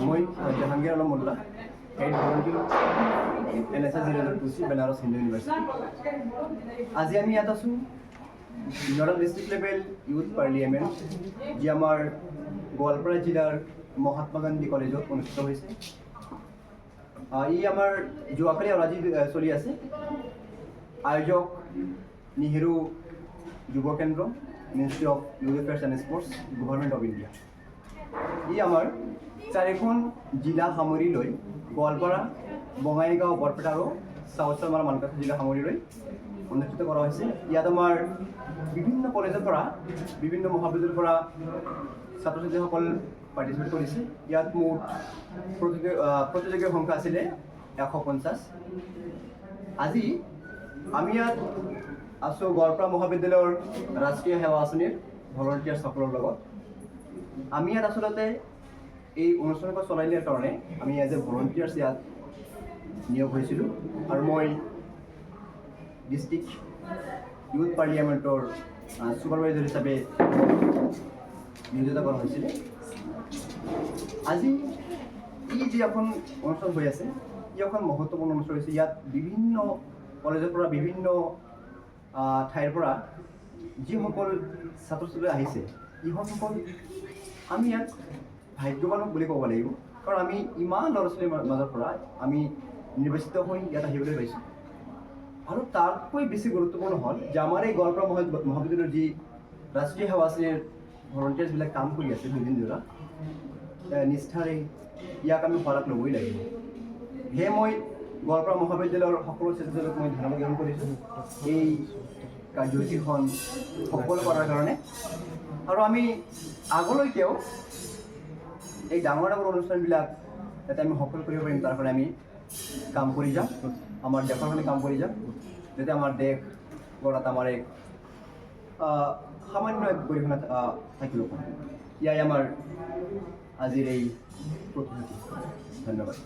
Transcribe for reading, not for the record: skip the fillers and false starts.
মই Jahangir Alam Mollah, head volunteer NSS 002C Banaras Hindu University. আজি আমি ইয়াত আছোঁ northern district level youth parliament, যি আমাৰ গোৱালপাৰা জিলাৰ মহাত্মা গান্ধী কলেজত অনুষ্ঠিত হৈছে। ই আমাৰ যোৱাকালি আজি চলি আছে। আয়োজক নেহেৰু যুৱ কেন্দ্ৰ, ministry of youth affairs and sports, government of India. ই আমাৰ 4খন জিলা সামৰি লৈ গোৱালপাৰা, বঙাইগাঁও, বৰপেটা আৰু চাউথ চালমাৰা মানকাছাৰ জিলা সামৰি লৈ অনুষ্ঠিত কৰা হৈছে। ইয়াত আমাৰ বিভিন্ন কলেজৰ পৰা, বিভিন্ন মহাবিদ্যালয়ৰ পৰা ছাত্ৰ ছাত্ৰীসকল পাৰ্টিচিপেট কৰিছে। ইয়াত মুঠ প্ৰতিযোগীৰ সংখ্যা আছিলে 150। আজি আমি ইয়াত আছোঁ গোৱালপাৰা মহাবিদ্যালয়ৰ ৰাষ্ট্ৰীয় সেৱা আঁচনিৰ ভলণ্টিয়াৰসকলৰ লগত। আমি ইয়াত আচলতে এই অনুষ্ঠানটো চলাই নিয়াৰ কাৰণে আমি এজ এ ভলণ্টিয়াৰ্ছ ইয়াত নিয়োগ হৈছিলোঁ, আৰু মই ডিষ্ট্ৰিক্ট ইউথ পাৰ্লিয়ামেণ্টৰ ছুপাৰভাইজাৰ হিচাপে নিয়োজিত কৰা হৈছিলে। আজি যি এখন অনুষ্ঠান হৈ আছে, ই এখন মহত্বপূৰ্ণ অনুষ্ঠান হৈছে। ইয়াত বিভিন্ন কলেজৰ পৰা, বিভিন্ন ঠাইৰ পৰা যিসকল ছাত্ৰ ছাত্ৰী আহিছে, ইহঁতসকল আমি ইয়াত ভাগ্যৱান বুলি ক'ব লাগিব, কাৰণ আমি ইমান ল'ৰা ছোৱালীৰ মাজৰ পৰা আমি নিৰ্বাচিত হৈ ইয়াত আহিবলৈ পাইছোঁ। আৰু তাতকৈ বেছি গুৰুত্বপূৰ্ণ হ'ল যে আমাৰ এই গোৱালপাৰা মহাবিদ্যালয়ৰ যি ৰাষ্ট্ৰীয় সেৱা আঁচনিৰ ভলণ্টিয়াৰ্ছবিলাক কাম কৰি আছে দুদিন ধৰা নিষ্ঠাৰে, ইয়াক আমি শলাগ ল'বই লাগিব। সেয়ে মই গোৱালপাৰা মহাবিদ্যালয়ৰ সকলো ছাত্ৰছাত্ৰীক মই ধন্যবাদ জ্ঞাপন কৰিছোঁ এই কাৰ্যসূচীখন সফল কৰাৰ কাৰণে। আৰু আমি আগলৈকেও এই ডাঙৰ ডাঙৰ অনুষ্ঠানবিলাক যাতে আমি সফল কৰিব পাৰিম, তাৰ কাৰণে আমি কাম কৰি যাম, আমাৰ দেশৰ কাৰণে কাম কৰি যাম, যাতে আমাৰ দেশ গঢ়াত আমাৰ এক সামান্য এক গৰিহণা থাকিব পাৰে। এয়াই আমাৰ আজিৰ এই প্ৰতিশ্ৰুতি। ধন্যবাদ।